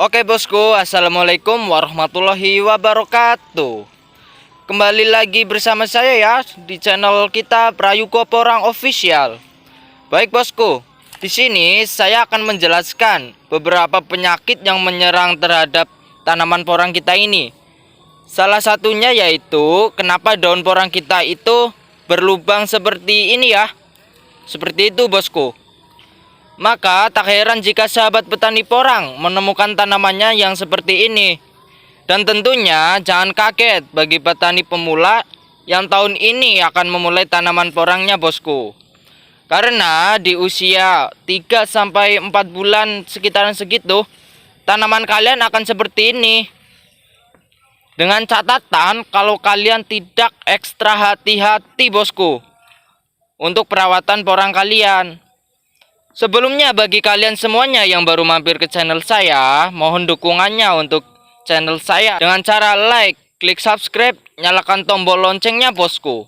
Oke bosku, assalamualaikum warahmatullahi wabarakatuh. Kembali lagi bersama saya ya di channel kita Prayuga Porang Official. Baik bosku, di sini saya akan menjelaskan beberapa penyakit yang menyerang terhadap tanaman porang kita ini. Salah satunya yaitu kenapa daun porang kita itu berlubang seperti ini ya. Seperti itu bosku. Maka tak heran jika sahabat petani porang menemukan tanamannya yang seperti ini. Dan tentunya jangan kaget bagi petani pemula yang tahun ini akan memulai tanaman porangnya bosku. Karena di usia 3-4 bulan sekitaran segitu, tanaman kalian akan seperti ini. Dengan catatan kalau kalian tidak ekstra hati-hati bosku untuk perawatan porang kalian. Sebelumnya bagi kalian semuanya yang baru mampir ke channel saya, mohon dukungannya untuk channel saya dengan cara like, klik subscribe, nyalakan tombol loncengnya bosku.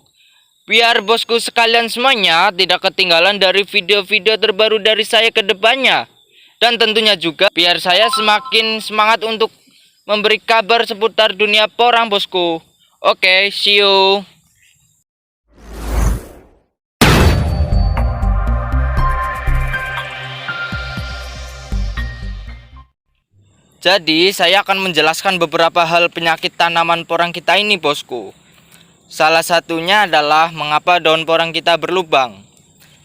Biar bosku sekalian semuanya tidak ketinggalan dari video-video terbaru dari saya ke depannya. Dan tentunya juga biar saya semakin semangat untuk memberi kabar seputar dunia porang bosku. Oke, see you. Jadi saya akan menjelaskan beberapa hal penyakit tanaman porang kita ini bosku. Salah satunya adalah mengapa daun porang kita berlubang.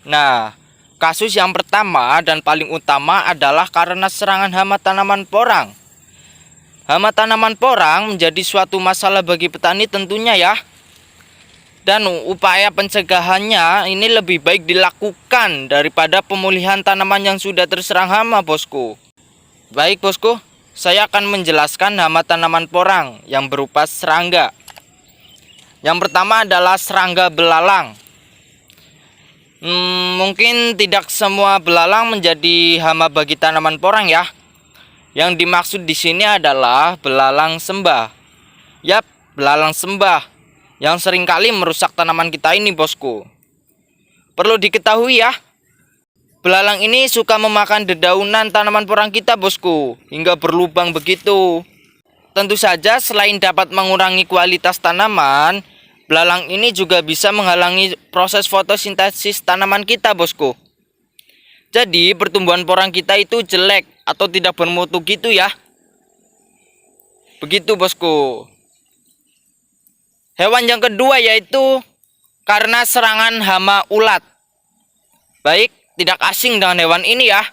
Nah, kasus yang pertama dan paling utama adalah karena serangan hama tanaman porang. Hama tanaman porang menjadi suatu masalah bagi petani tentunya ya. Dan upaya pencegahannya ini lebih baik dilakukan daripada pemulihan tanaman yang sudah terserang hama bosku. Baik bosku, saya akan menjelaskan hama tanaman porang yang berupa serangga. Yang pertama adalah serangga belalang. Mungkin tidak semua belalang menjadi hama bagi tanaman porang ya. Yang dimaksud di sini adalah belalang sembah. Yap, belalang sembah yang seringkali merusak tanaman kita ini bosku. Perlu diketahui ya, belalang ini suka memakan dedaunan tanaman porang kita bosku, hingga berlubang begitu. Tentu saja selain dapat mengurangi kualitas tanaman, belalang ini juga bisa menghalangi proses fotosintesis tanaman kita bosku. Jadi pertumbuhan porang kita itu jelek atau tidak bermutu gitu ya. Begitu bosku. Hewan yang kedua yaitu karena serangan hama ulat. Baik, tidak asing dengan hewan ini ya.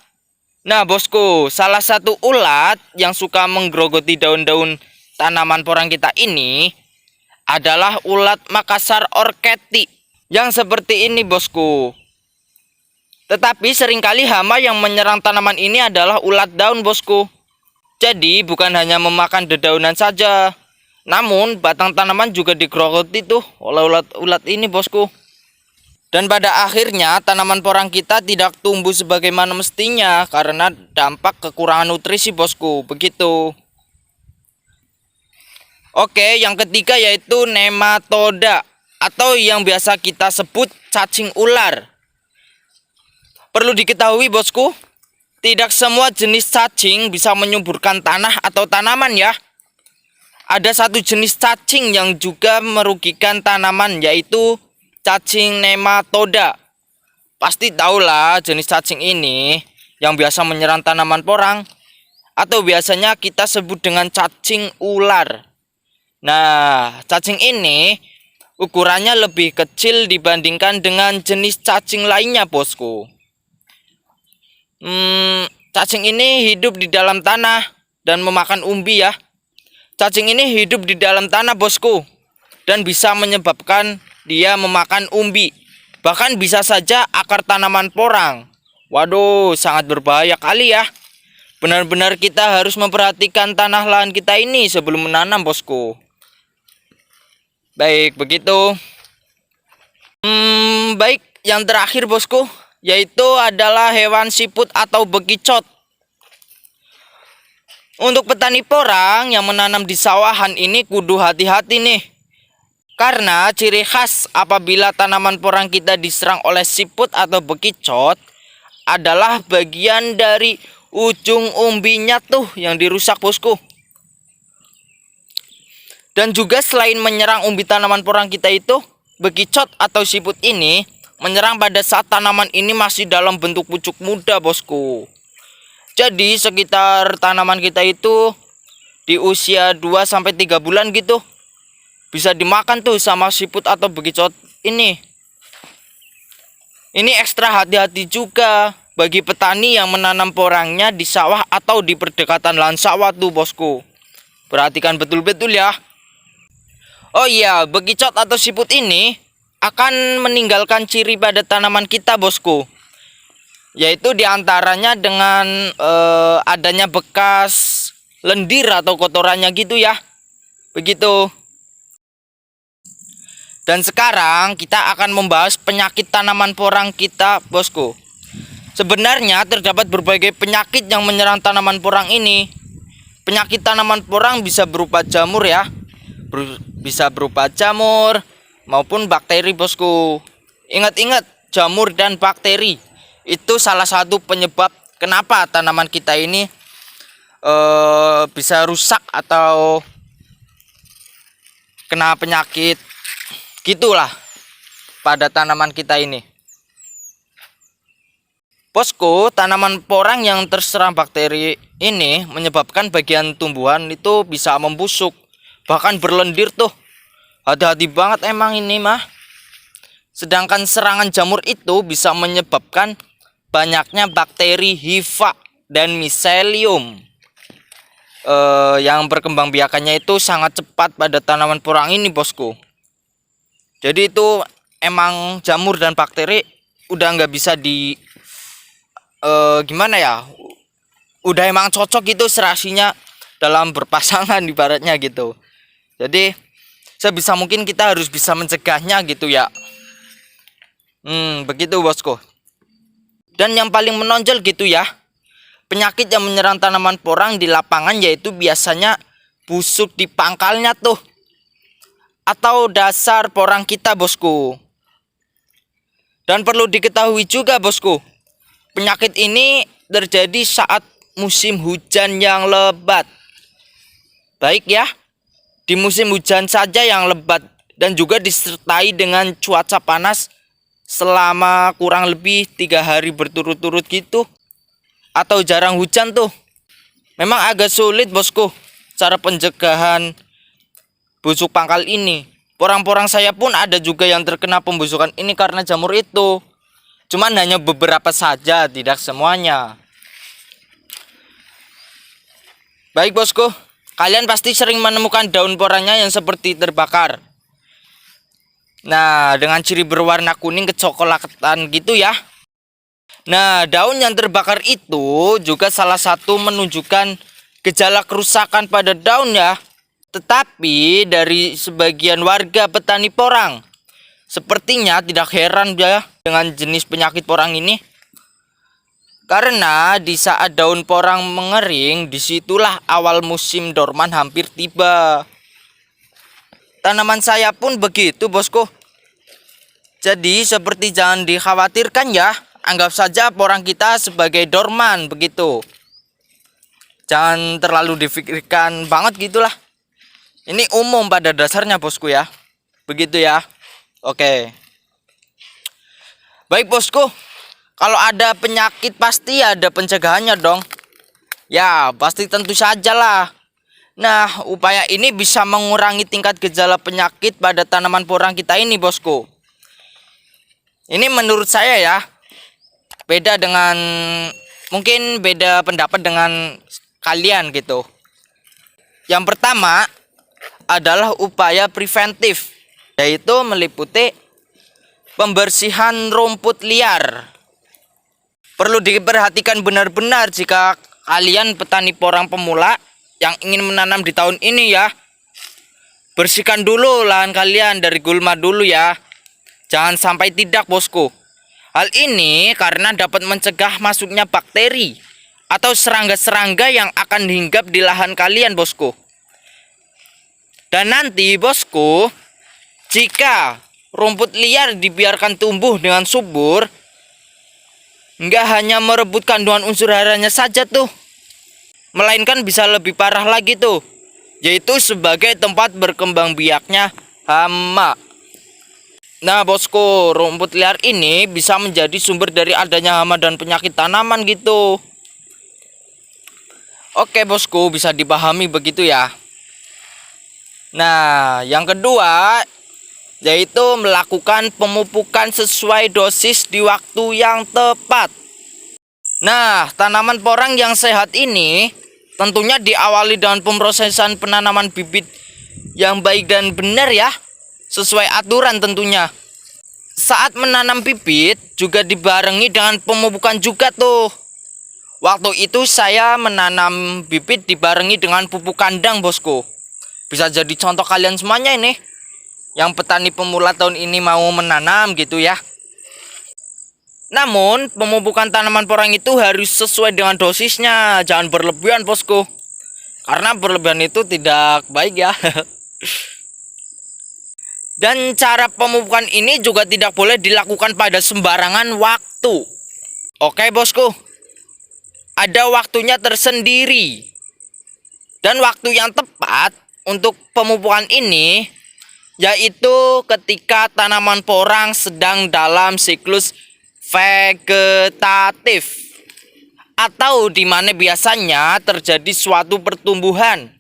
Nah bosku, salah satu ulat yang suka menggerogoti daun-daun tanaman porang kita ini adalah ulat Makassar orcheti yang seperti ini bosku. Tetapi seringkali hama yang menyerang tanaman ini adalah ulat daun bosku. Jadi bukan hanya memakan dedaunan saja, namun batang tanaman juga digerogoti tuh oleh ulat-ulat ini bosku. Dan pada akhirnya tanaman porang kita tidak tumbuh sebagaimana mestinya karena dampak kekurangan nutrisi bosku. Begitu. Oke, yang ketiga yaitu nematoda atau yang biasa kita sebut cacing ular. Perlu diketahui bosku, tidak semua jenis cacing bisa menyuburkan tanah atau tanaman ya. Ada satu jenis cacing yang juga merugikan tanaman yaitu cacing nematoda. Pasti tahulah jenis cacing ini yang biasa menyerang tanaman porang atau biasanya kita sebut dengan cacing ular. Nah, cacing ini ukurannya lebih kecil dibandingkan dengan jenis cacing lainnya bosku. Cacing ini hidup di dalam tanah dan memakan umbi ya. Cacing ini hidup di dalam tanah bosku dan bisa menyebabkan dia memakan umbi. Bahkan bisa saja akar tanaman porang. Waduh, sangat berbahaya kali ya. Benar-benar kita harus memperhatikan tanah lahan kita ini sebelum menanam bosku. Baik, begitu. Baik, yang terakhir bosku, yaitu adalah hewan siput atau bekicot. Untuk petani porang yang menanam di sawahan ini kudu hati-hati nih. Karena ciri khas apabila tanaman porang kita diserang oleh siput atau bekicot adalah bagian dari ujung umbinya tuh yang dirusak bosku. Dan juga selain menyerang umbi tanaman porang kita itu, bekicot atau siput ini menyerang pada saat tanaman ini masih dalam bentuk pucuk muda bosku. Jadi sekitar tanaman kita itu di usia 2-3 bulan gitu bisa dimakan tuh sama siput atau bekicot ini. Ini ekstra hati-hati juga bagi petani yang menanam porangnya di sawah atau di perdekatan lahan sawah tuh bosku. Perhatikan betul-betul ya. Oh iya, bekicot atau siput ini akan meninggalkan ciri pada tanaman kita bosku. Yaitu diantaranya dengan adanya bekas lendir atau kotorannya gitu ya. Begitu. Dan sekarang kita akan membahas penyakit tanaman porang kita bosku. Sebenarnya terdapat berbagai penyakit yang menyerang tanaman porang ini. Penyakit tanaman porang bisa berupa jamur ya. Bisa berupa jamur maupun bakteri bosku. Ingat-ingat, jamur dan bakteri itu salah satu penyebab kenapa tanaman kita ini bisa rusak atau kena penyakit gitulah pada tanaman kita ini. Bosku, tanaman porang yang terserang bakteri ini menyebabkan bagian tumbuhan itu bisa membusuk, bahkan berlendir tuh. Hati-hati banget emang ini mah. Sedangkan serangan jamur itu bisa menyebabkan banyaknya bakteri hifa dan miselium yang berkembang biakannya itu sangat cepat pada tanaman porang ini bosku. Jadi itu emang jamur dan bakteri udah nggak bisa di gimana ya, udah emang cocok gitu serasinya dalam berpasangan ibaratnya gitu. Jadi sebisa mungkin kita harus bisa mencegahnya gitu ya. Begitu bosku. Dan yang paling menonjol gitu ya, penyakit yang menyerang tanaman porang di lapangan yaitu biasanya busuk di pangkalnya tuh, atau dasar porang kita bosku. Dan perlu diketahui juga bosku, penyakit ini terjadi saat musim hujan yang lebat. Baik ya, di musim hujan saja yang lebat dan juga disertai dengan cuaca panas selama kurang lebih 3 hari berturut-turut gitu, atau jarang hujan tuh. Memang agak sulit bosku cara pencegahan busuk pangkal ini. Porang-porang saya pun ada juga yang terkena pembusukan ini karena jamur itu. Cuman hanya beberapa saja, tidak semuanya. Baik bosku, kalian pasti sering menemukan daun porangnya yang seperti terbakar. Nah, dengan ciri berwarna kuning kecoklatan gitu ya. Nah, daun yang terbakar itu juga salah satu menunjukkan gejala kerusakan pada daun ya. Tetapi dari sebagian warga petani porang, sepertinya tidak heran ya dengan jenis penyakit porang ini. Karena di saat daun porang mengering, disitulah awal musim dorman hampir tiba. Tanaman saya pun begitu bosku. Jadi seperti jangan dikhawatirkan ya. Anggap saja porang kita sebagai dorman begitu. Jangan terlalu difikirkan banget gitulah. Ini umum pada dasarnya bosku ya. Begitu ya. Oke. Baik bosku, kalau ada penyakit pasti ada pencegahannya dong. Ya pasti tentu saja lah. Nah, upaya ini bisa mengurangi tingkat gejala penyakit pada tanaman porang kita ini, bosku. Ini menurut saya ya, beda dengan, mungkin beda pendapat dengan kalian gitu. Yang pertama adalah upaya preventif, yaitu meliputi pembersihan rumput liar. Perlu diperhatikan benar-benar jika kalian petani porang pemula yang ingin menanam di tahun ini ya. Bersihkan dulu lahan kalian dari gulma dulu ya. Jangan sampai tidak, bosku. Hal ini karena dapat mencegah masuknya bakteri atau serangga-serangga yang akan hinggap di lahan kalian, bosku. Dan nanti, bosku, jika rumput liar dibiarkan tumbuh dengan subur, nggak hanya merebut kandungan unsur haranya saja tuh, melainkan bisa lebih parah lagi tuh, yaitu sebagai tempat berkembang biaknya hama. Nah bosku, rumput liar ini bisa menjadi sumber dari adanya hama dan penyakit tanaman gitu. Oke bosku, bisa dipahami begitu ya. Nah, yang kedua yaitu melakukan pemupukan sesuai dosis di waktu yang tepat. Nah, tanaman porang yang sehat ini tentunya diawali dengan pemrosesan penanaman bibit yang baik dan benar ya, sesuai aturan tentunya. Saat menanam bibit juga dibarengi dengan pemupukan juga tuh. Waktu itu saya menanam bibit dibarengi dengan pupuk kandang bosku. Bisa jadi contoh kalian semuanya ini, yang petani pemula tahun ini mau menanam gitu ya. Namun pemupukan tanaman porang itu harus sesuai dengan dosisnya, jangan berlebihan bosku. Karena berlebihan itu tidak baik ya. Dan cara pemupukan ini juga tidak boleh dilakukan pada sembarangan waktu. Oke bosku, ada waktunya tersendiri. Dan waktu yang tepat untuk pemupukan ini yaitu ketika tanaman porang sedang dalam siklus vegetatif, atau di mana biasanya terjadi suatu pertumbuhan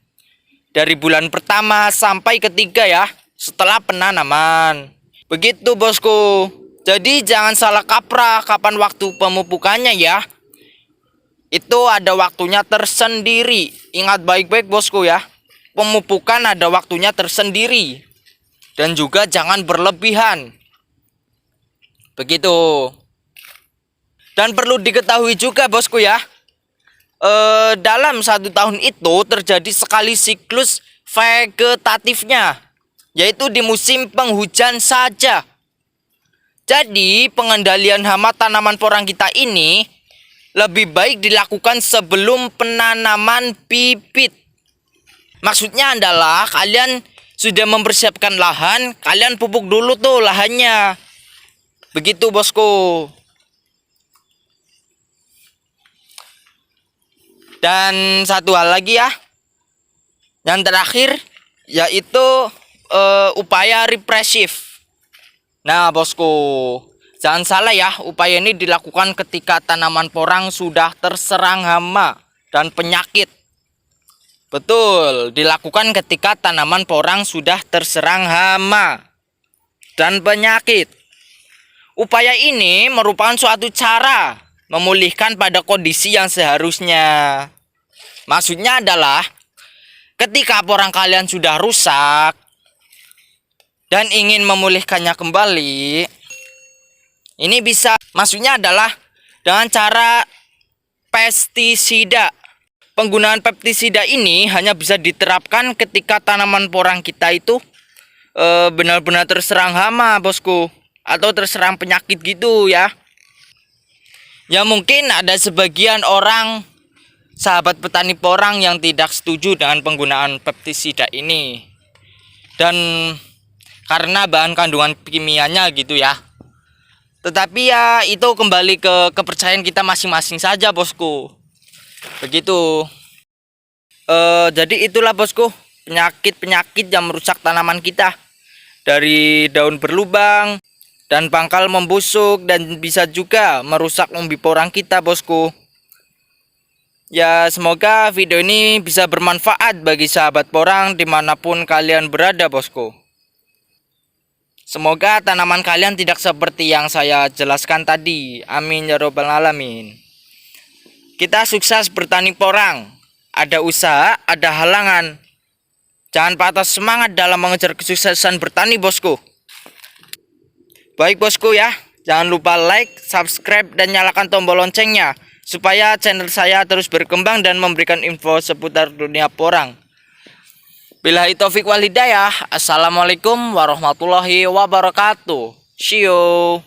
dari bulan pertama sampai ketiga ya, setelah penanaman. Begitu bosku. Jadi jangan salah kaprah kapan waktu pemupukannya ya. Itu ada waktunya tersendiri. Ingat baik-baik bosku ya. Pemupukan ada waktunya tersendiri. Dan juga jangan berlebihan. Begitu. Dan perlu diketahui juga bosku ya, dalam 1 tahun itu terjadi sekali siklus vegetatifnya, yaitu di musim penghujan saja. Jadi pengendalian hama tanaman porang kita ini lebih baik dilakukan sebelum penanaman bibit. Maksudnya adalah kalian sudah mempersiapkan lahan, kalian pupuk dulu tuh lahannya. Begitu bosku. Dan satu hal lagi ya, yang terakhir yaitu upaya represif. Nah bosku, jangan salah ya, upaya ini dilakukan ketika tanaman porang sudah terserang hama dan penyakit. Betul, dilakukan ketika tanaman porang sudah terserang hama dan penyakit. Upaya ini merupakan suatu cara memulihkan pada kondisi yang seharusnya. Maksudnya adalah ketika porang kalian sudah rusak dan ingin memulihkannya kembali, ini bisa, maksudnya adalah dengan cara pestisida. Penggunaan pestisida ini hanya bisa diterapkan ketika tanaman porang kita itu benar-benar terserang hama bosku, atau terserang penyakit gitu ya. Ya mungkin ada sebagian orang, sahabat petani porang, yang tidak setuju dengan penggunaan pestisida ini. Dan karena bahan kandungan kimianya gitu ya. Tetapi ya itu kembali ke kepercayaan kita masing-masing saja bosku. Begitu. Jadi itulah bosku, penyakit-penyakit yang merusak tanaman kita. Dari daun berlubang dan pangkal membusuk, dan bisa juga merusak umbi porang kita bosku. Ya semoga video ini bisa bermanfaat bagi sahabat porang dimanapun kalian berada bosku. Semoga tanaman kalian tidak seperti yang saya jelaskan tadi. Amin ya robbal alamin. Kita sukses bertani porang. Ada usaha, ada halangan. Jangan patah semangat dalam mengejar kesuksesan bertani bosku. Baik bosku ya, jangan lupa like, subscribe, dan nyalakan tombol loncengnya supaya channel saya terus berkembang dan memberikan info seputar dunia porang. Billahi taufik wal hidayah. Assalamualaikum warahmatullahi wabarakatuh. See you.